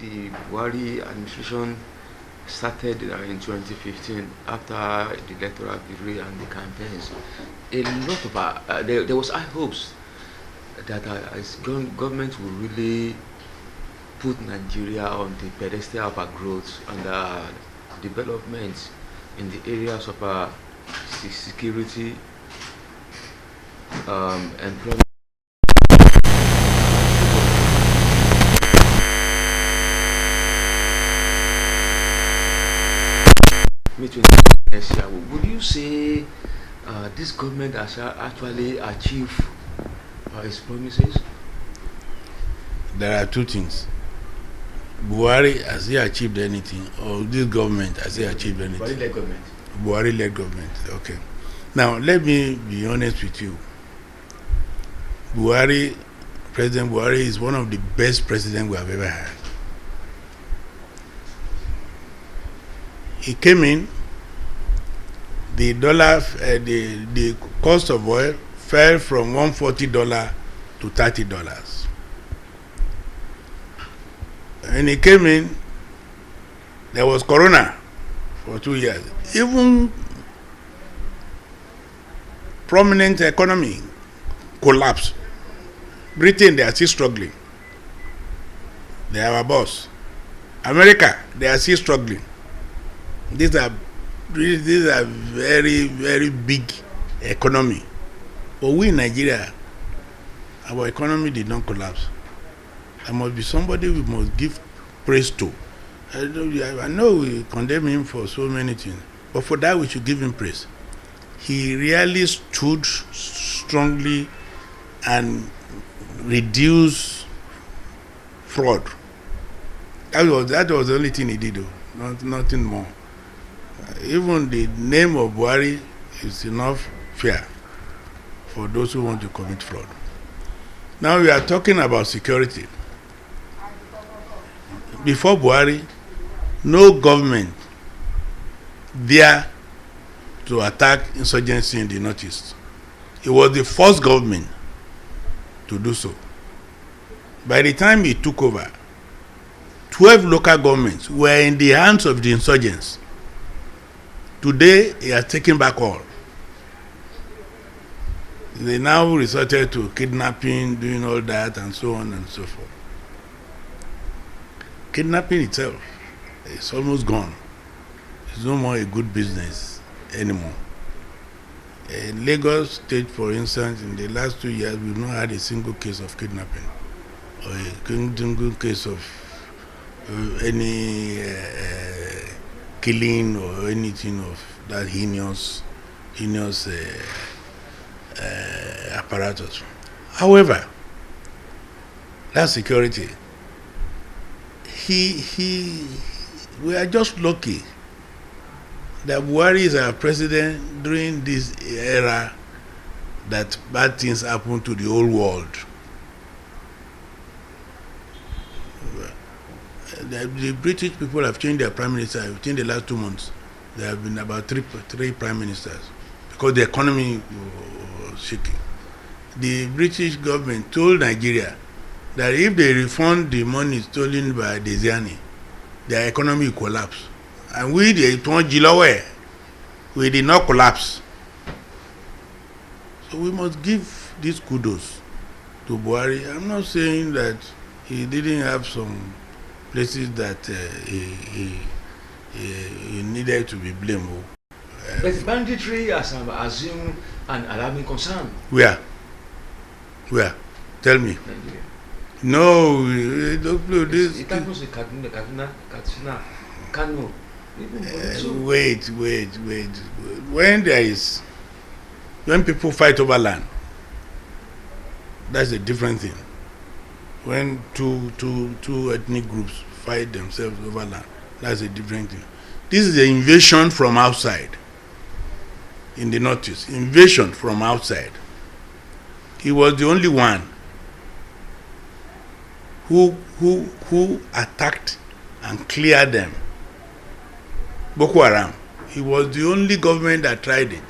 the Buhari administration started in 2015 after the electoral victory and the campaigns, a lot of there was high hopes that government will really put Nigeria on the pedestal of growth and development in the areas of security, employment. Next year, would you say this government has actually achieved its promises? There are two things. Buhari, has he achieved anything? Or this government, has he achieved anything? Buhari-led government. Buhari-led government, okay. Now, let me be honest with you. President Buhari is one of the best presidents we have ever had. He came in, the cost of oil fell from $140 to $30. When he came in, there was Corona for 2 years. Even prominent economy collapsed. Britain, they are still struggling. They are our boss. America, they are still struggling. These are very, very big economy. But we in Nigeria, our economy did not collapse. There must be somebody we must give praise to. I know we condemn him for so many things, but for that we should give him praise. He really stood strongly and reduced fraud. That was the only thing he did, though. Nothing more. Even the name of Buhari is enough fear for those who want to commit fraud. Now we are talking about security. Before Buhari, no government dared to attack insurgency in the Northeast. It was the first government to do so. By the time he took over, 12 local governments were in the hands of the insurgents. Today, he has taken back all. They now resorted to kidnapping, doing all that, and so on and so forth. Kidnapping itself is almost gone. It's no more a good business anymore. In Lagos State, for instance, in the last 2 years, we've not had a single case of kidnapping or a single case of any killing or anything of that heinous apparatus. However, that security, we are just lucky that Buhari is our president during this era that bad things happen to the whole world. The British people have changed their prime minister within the last 2 months. There have been about three prime ministers because the economy was shaking. The British government told Nigeria that if they refund the money stolen by Desiani, their economy will collapse. And we did not collapse. So we must give these kudos to Buhari. I'm not saying that he didn't have some places that he needed to be blamed. But banditry has assumed an alarming concern. Where? Tell me. Nigeria. No, this. It happens in Kaduna, Katsina, Kano. Wait. When people fight over land, that's a different thing. When two ethnic groups fight themselves over land, that's a different thing. This is an invasion from outside. In the Northeast, invasion from outside. He was the only one who attacked and cleared them. Boko Haram. He was the only government that tried it.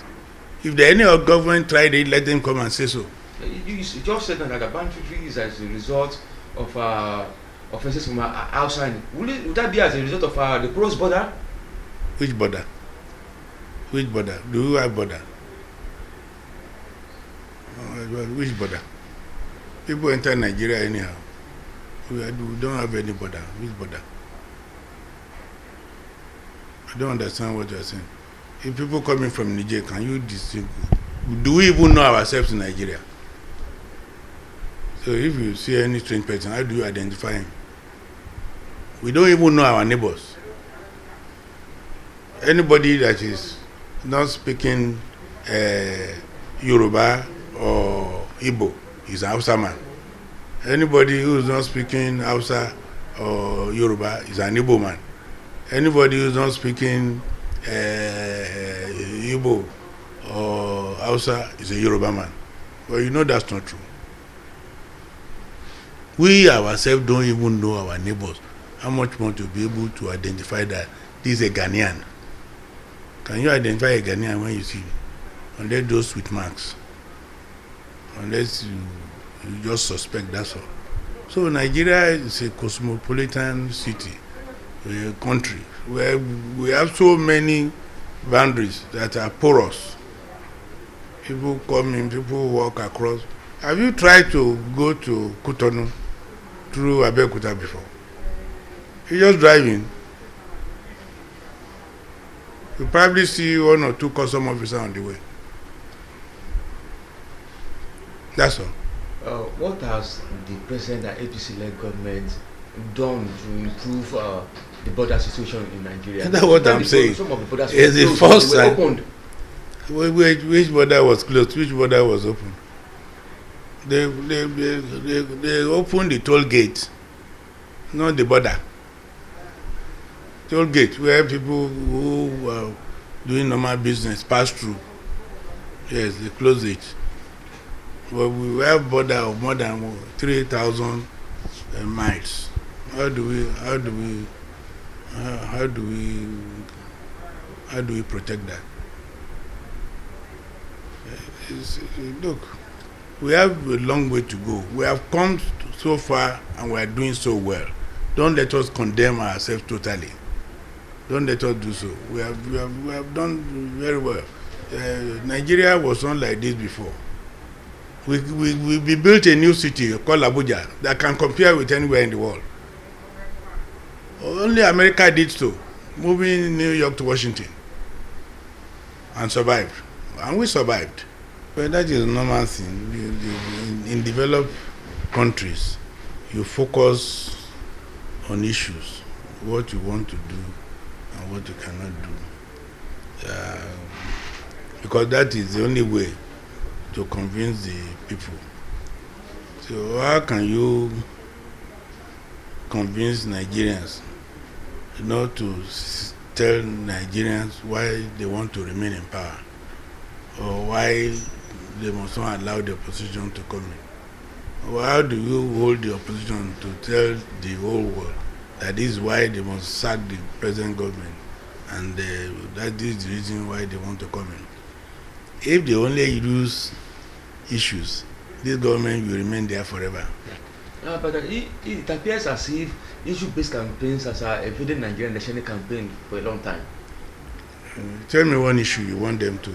If any other government tried it, let them come and say so. You just said that the banditry is as a result of offences from outside. Would that be as a result of the cross border? Which border? Which border? Do you have border? Which border? People enter Nigeria anyhow. We don't have any border. Which border? I don't understand what you are saying. If people coming from Niger, can you distinguish? Do we even know ourselves in Nigeria? So if you see any strange person, how do you identify him? We don't even know our neighbors. Anybody that is not speaking Yoruba or Igbo is an Hausa man. Anybody who is not speaking Hausa or Yoruba is an Igbo man. Anybody who is not speaking Igbo or Hausa is a Yoruba man. Well, you know that's not true. We ourselves don't even know our neighbors. How much more to be able to identify that this is a Ghanaian? Can you identify a Ghanaian when you see him? Unless those with marks. Unless you just suspect, that's all. So Nigeria is a cosmopolitan city, a country where we have so many boundaries that are porous. People come in, people walk across. Have you tried to go to Cotonou through Abeokuta before? You just drive in. You probably see one or two custom officers on the way. That's all. What has the president and APC-led government done to improve the border situation in Nigeria? That's what I'm saying. Some of the borders It's the were first they were time. opened. Which border was closed? Which border was open? They opened the toll gate, not the border. Toll gate where people who were doing normal business pass through. Yes, they closed it. But we have border of more than 3,000 miles. How do we protect that? Look, we have a long way to go. We have come so far and we are doing so well. Don't let us condemn ourselves totally. Don't let us do so. We have done very well. Nigeria was not like this before. We built a new city called Abuja that can compare with anywhere in the world. Only America did so, moving New York to Washington, and survived. And we survived. But that is a normal thing. In developed countries, you focus on issues, what you want to do and what you cannot do. Because that is the only way to convince the people. So how can you convince Nigerians not to tell Nigerians why they want to remain in power or why they must not allow the opposition to come in? Or how do you hold the opposition to tell the whole world that this is why they must sack the present government and that is the reason why they want to come in? If they only use issues, this government will remain there forever. But it appears as if issue-based campaigns has evaded Nigerian national campaign for a long time. Tell me one issue you want them to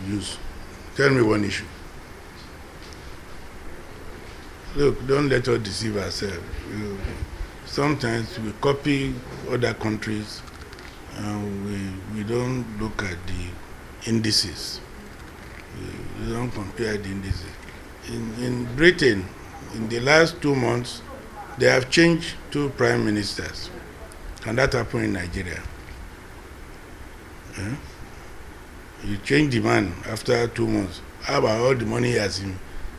use. Tell me one issue. Look, don't let us deceive ourselves. Sometimes we copy other countries and we don't look at the indices. We don't compare the indices. In Britain, in the last 2 months, they have changed 2 prime ministers. Can that happen in Nigeria? You change the man after 2 months. How about all the money he has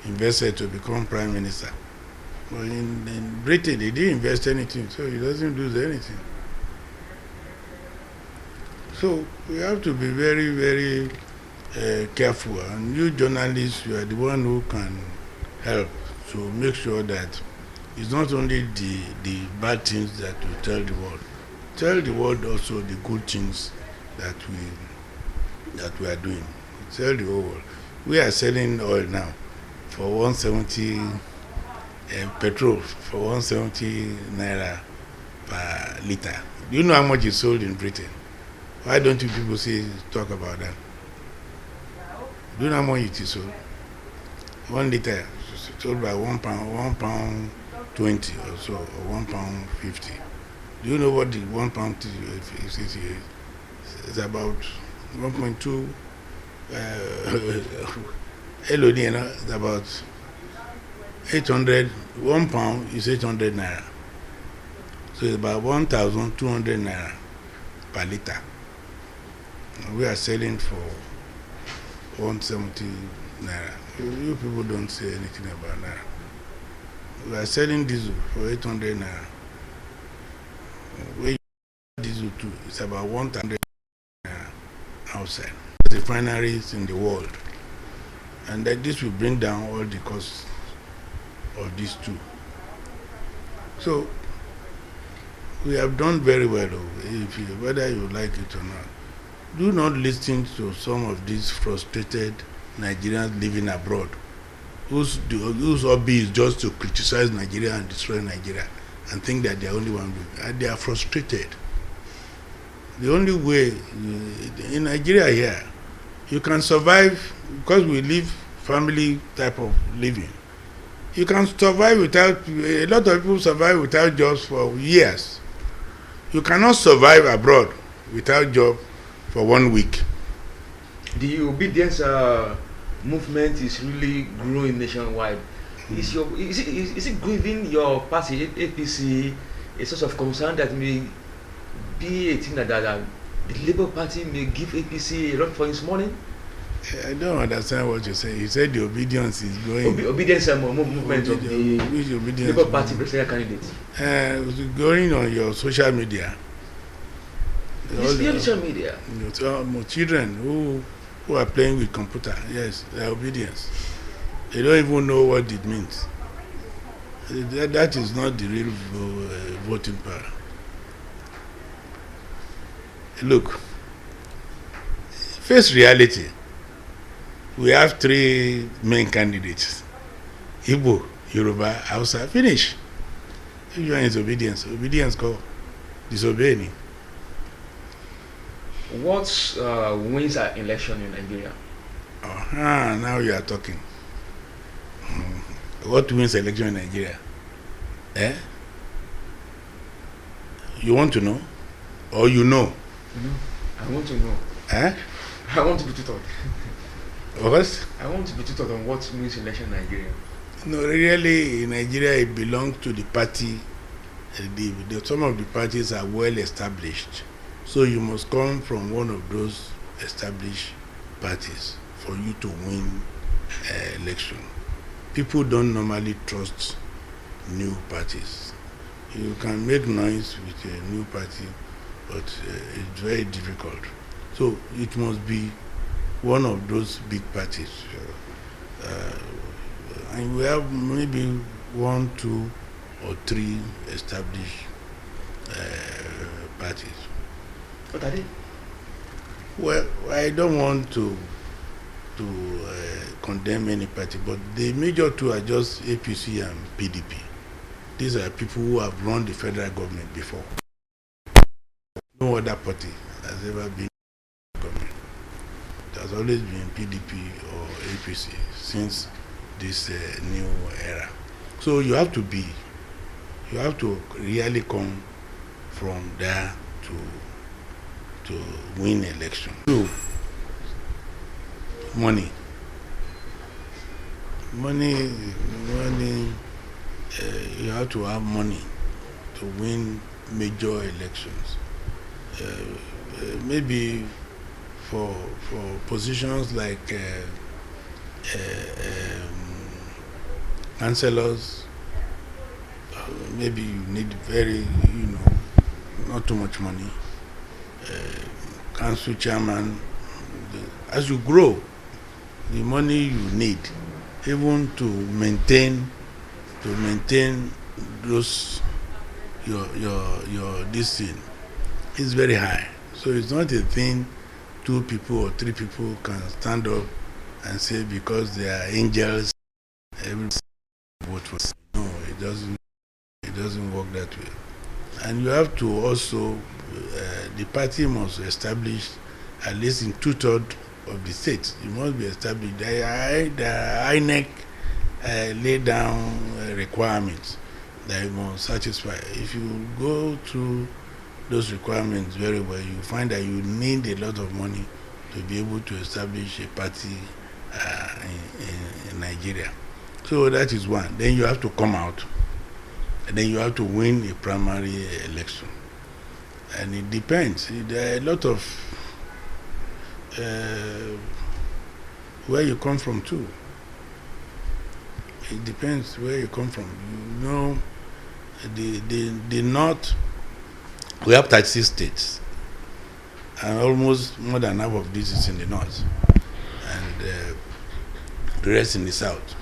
invested to become prime minister? But in Britain, they didn't invest anything, so he doesn't lose anything. So we have to be very, very careful. And you journalists, you are the one who can help to make sure that it's not only the bad things that we tell the world. Tell the world also the good things that we are doing. Tell the whole world. We are selling oil now for 170 petrol for 170 naira per liter. Do you know how much is sold in Britain? Why don't you people talk about that? Do you know how much it is sold? 1 liter sold by £1, £1.20 or so, or £1.50. Do you know what the £1 is? It's about 1.2. LOD, it's about 800. £1 is 800 naira. So it's about 1,200 naira per liter. We are selling for 170 naira. You people don't say anything about that. We are selling diesel for 800 naira. Where diesel too, it's about 1,000 naira outside. Refineries in the world, and that this will bring down all the costs of these two. So we have done very well, whether you like it or not. Do not listen to some of these frustrated Nigerians living abroad, whose hobby is just to criticize Nigeria and destroy Nigeria, and think that they are only one group. They are frustrated. The only way in Nigeria here, you can survive, because we live family type of living. You can survive without, a lot of people survive without jobs for years. You cannot survive abroad without job for 1 week. The obedience movement is really growing nationwide. Is it giving your party, APC, a source of concern that may be a thing that the Labour Party may give APC a run for its money? I don't understand what you say. You said the obedience is going. Obedience movement of the Labour Party presidential candidate. Going on your social media. Social media. Children who are playing with computer, yes, their obedience. They don't even know what it means. That is not the real voting power. Look, face reality. We have 3 main candidates: Igbo, Yoruba, Hausa. Finish. Which one is obedience? Obedience call. Disobeying. What wins an election in Nigeria? Now you are talking. What wins election in Nigeria? You want to know? Or you know? I want to know. I want to be tutored. What? I want to be tutored on what wins election in Nigeria. No, really, in Nigeria, it belongs to the party. Some of the parties are well established. So you must come from one of those established parties for you to win election. People don't normally trust new parties. You can make noise with a new party, but it's very difficult. So it must be one of those big parties. And we have maybe 1, 2, or 3 established parties. What are they? Well, I don't want to condemn any party, but the major 2 are just APC and PDP. These are people who have run the federal government before. No other party has ever been government. It has always been PDP or APC since this new era. So you have to really come from there to win election. So, money, you have to have money to win major elections. Maybe for positions like councillors, maybe you need not too much money. Council chairman, as you grow, the money you need, even to maintain those your this thing, is very high. So it's not a thing 2 people or 3 people can stand up and say because they are angels, everybody vote for them. No, It doesn't work that way. And you have to also, the party must establish at least in 2/3 of the states. It must be established. The INEC lay down requirements that you must satisfy. If you go through those requirements very well, you find that you need a lot of money to be able to establish a party in Nigeria. So that is one. Then you have to come out, and then you have to win a primary election. And it depends. There are a lot of where you come from too. It depends where you come from. You know, the North, we have 36 states, and almost more than half of this is in the North, and the rest in the South.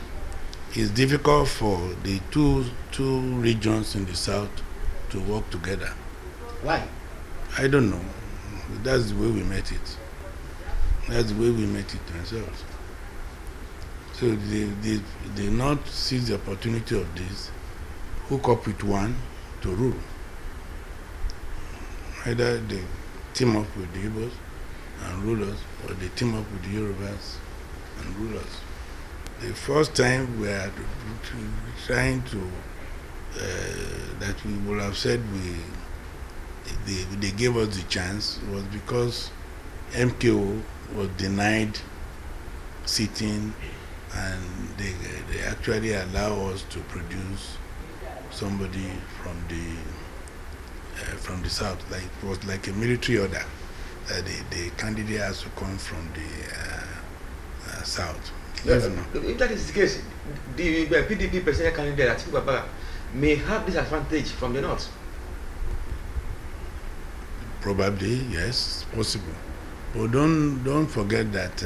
It's difficult for the two regions in the South to work together. Why? I don't know. That's the way we met it. That's the way we met it themselves. So the North sees the opportunity of this, hook up with one to rule. Either they team up with the Igbos and rule us, or they team up with the Yorubas and rule us. The first time we are trying to, that we would have said they gave us the chance was because MKO was denied sitting, and they actually allow us to produce somebody from the South. Like it was like a military order that the candidate has to come from the South. If that is the case, the PDP presidential candidate Atiku Abubakar may have this advantage from the North. Probably, yes, possible. But don't forget that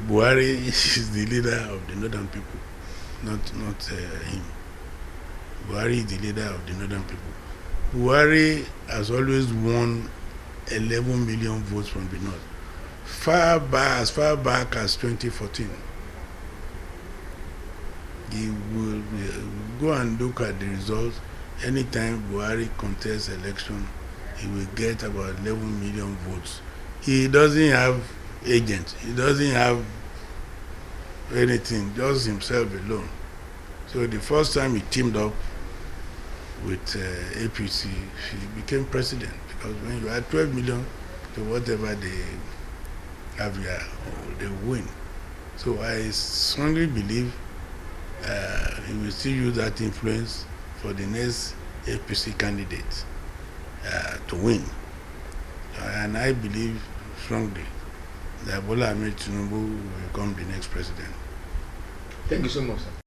Buhari is the leader of the northern people, not him. Buhari is the leader of the northern people. Buhari has always won 11 million votes from the north, as far back as 2014. He will go and look at the results. Anytime Buhari contests election, he will get about 11 million votes. He doesn't have agents. He doesn't have anything, just himself alone. So the first time he teamed up with APC, he became president, because when you add 12 million to whatever they have here, they win. So I strongly believe he will still use that influence for the next APC candidate to win. And I believe strongly that Bola Ahmed Tinubu will become the next president. Thank you so much, sir.